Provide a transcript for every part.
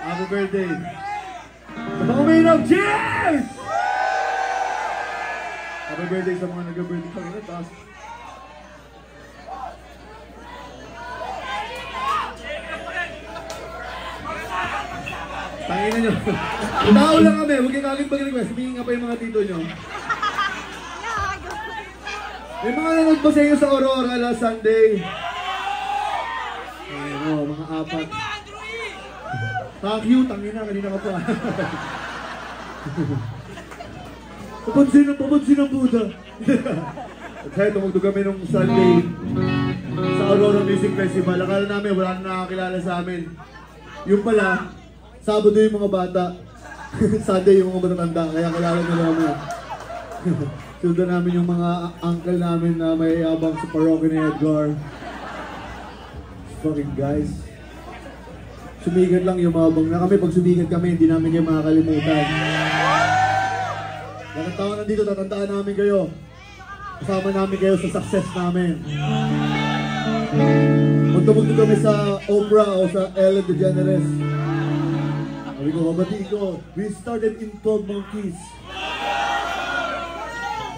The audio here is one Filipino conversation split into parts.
Happy birthday. Kapag uminom, cheers! Happy birthday sa mga nag-birthday kanina. Taas. Tangina nyo. Tao lang kami. Huwag yung kagad mag-request. Sabihin nga pa yung mga tito nyo. May mga nanood ba sa inyo sa Aurora last Sunday? Ayun, mga apat. Thank you, tangina, kanina ka pa. Papansin ang Buddha. Kaya tumugtog kami nung Sunday sa Aurora Music Festival. Akala namin wala na nakakilala sa amin. Yung pala, Sabado yung mga bata. Sunday yung mga matatanda. Kaya kilala nila kami. Sundan namin yung mga uncle namin na may yabang sa parokya ni Edgar. Fucking guys. Sumigat lang yung mabang na kami. Pag sumigat kami, hindi namin kayo makakalimutan. Ilang taon nandito, tatandaan namin kayo. Kasama namin kayo sa success namin. Magtumugtog kami sa Oprah o sa Ellen DeGeneres. Sabi ko, babati ko, we started in 12 monkeys.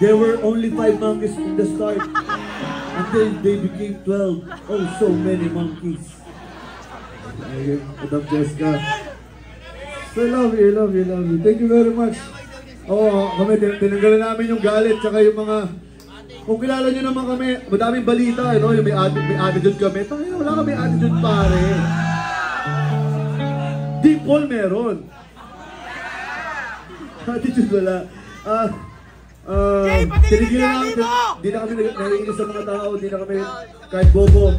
There were only 5 monkeys in the start. Until they became 12. Oh, so many monkeys. Okay, Madam Jessica. So I love you. Thank you very much. Oo, kami, tinanggalan namin yung galit, tsaka yung mga... Kung kilala nyo naman kami, madaming balita, you know, yung may attitude kami. Tangina, wala kami attitude, pare. Deep Paul meron. Attitude wala. Tinigilan namin, di na kami naiinis sa mga tao, di na kami kahit bobo.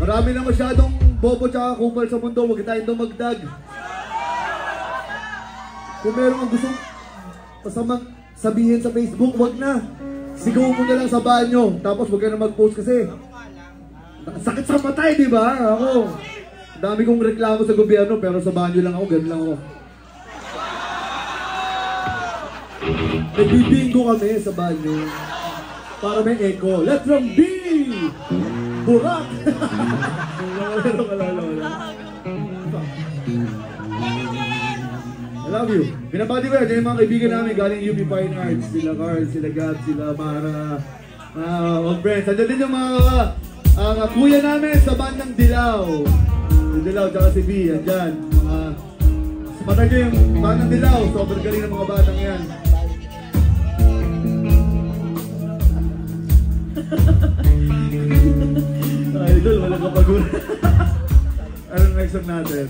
Marami na masyadong bobo tsaka kupal sa mundo, huwag tayong dumagdag. Kung meron kang gustong masamang sabihin sa Facebook, wag na. Sigaw mo na lang sa banyo, tapos wag ka na mag-post kasi sakit sa matay, di ba? Ako, dami kong reklamo sa gobyerno, pero sa banyo lang ako, ganun lang ako. Nagbibingo kami sa banyo para may echo. Let's from B! Burak! I love you. Pinabati ko yan yung mga kaibigan namin galing UP Fine Arts. Sila Carl, sila Gab, sila Mara, mga friends. Andyan din yung mga kuya namin sa bandang Dilaw. Si Dilaw tsaka si B, andyan. Matay nyo yung bandang Dilaw. Sobrang galing ng mga batang yan. Idol, walang kapagulan. Anong next song natin?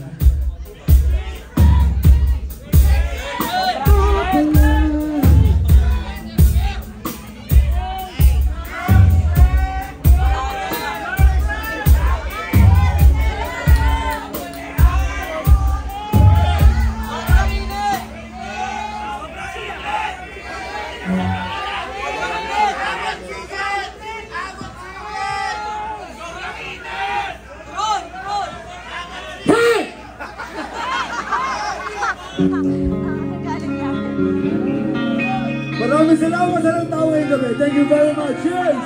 Maraming salamat sa ng tao ngayong gabi. Thank you very much. Cheers!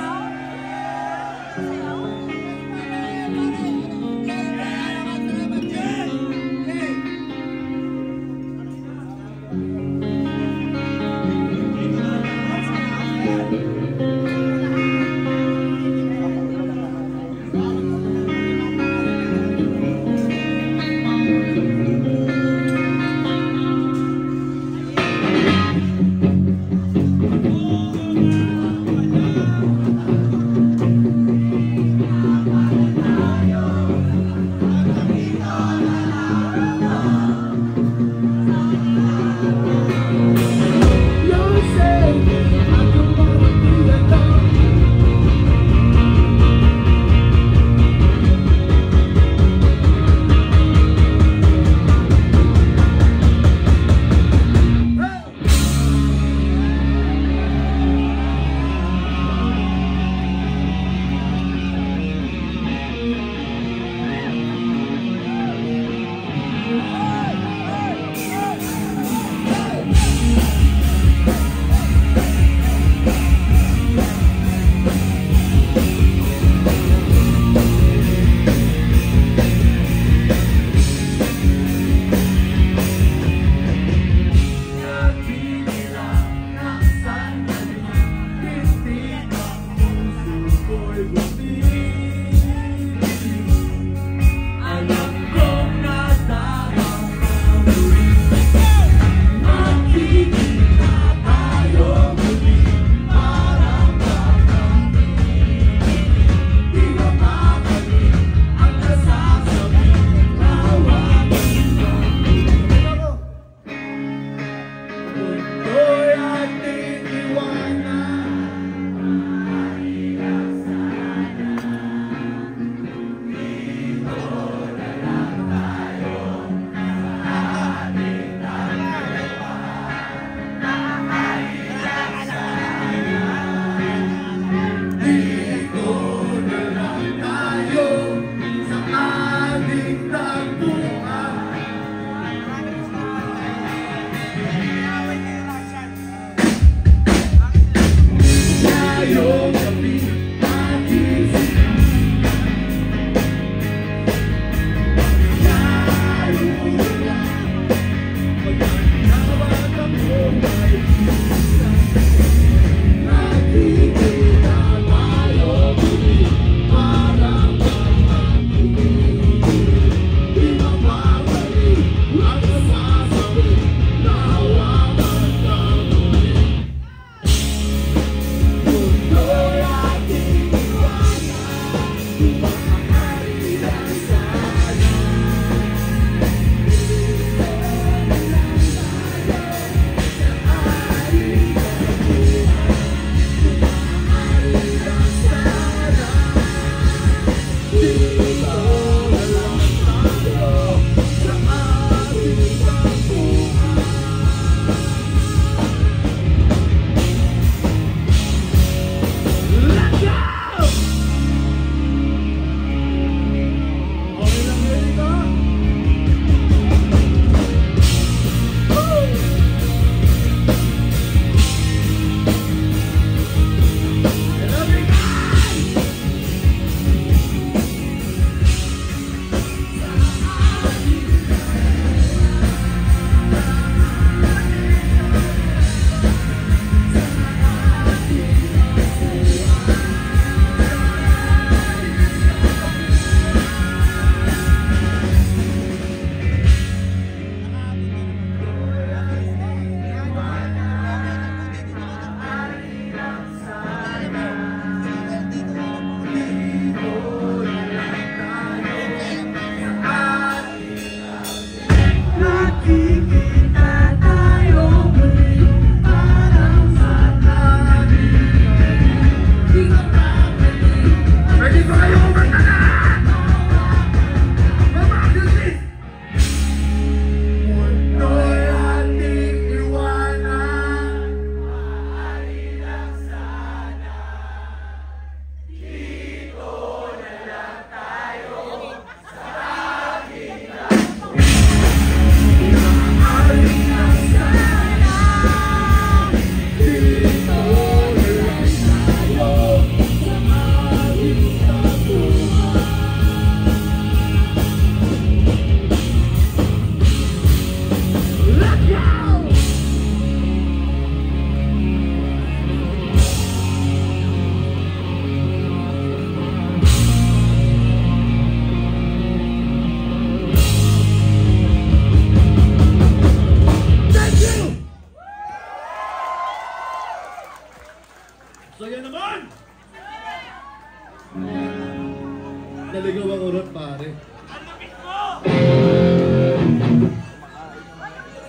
Naligaw ako ron, pare.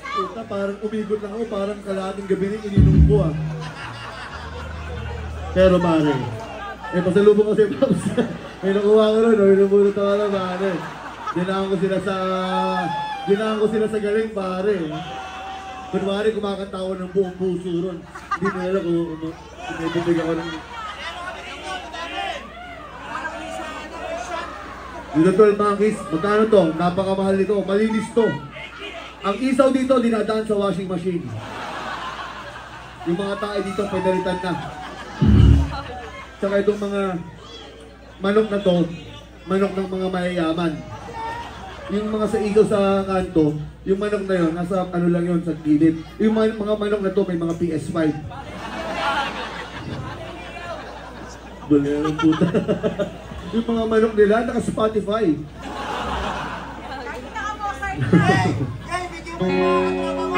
Puta, parang umikot lang ako, parang kalahating gabi na ininom ko ah. Pero pare, pasalubong ko si Pops. May nakuha ko ron, inubunot ako na pare. Dinaan ko sila sa galing pare. Kunwari kumakanta ako ng buong puso ron. Hindi nila kung ibibig ako ng... Yung 12 monkeys, magkano to? Napakamahal nito, malinis to. Ang isaw dito, dinadaan sa washing machine. Yung mga tae dito, pinalitan na. Tsaka itong mga manok na to, manok ng mga mayayaman. Yung mga sa igaw sa kanto, yung manok na yun, nasa ano lang yun, sa gilid. Yung mga manok na to, may mga PS5. Bulang puta. Yung mga manok nila, naka-Spotify. Nakita ka mo, side. Hey, video mo.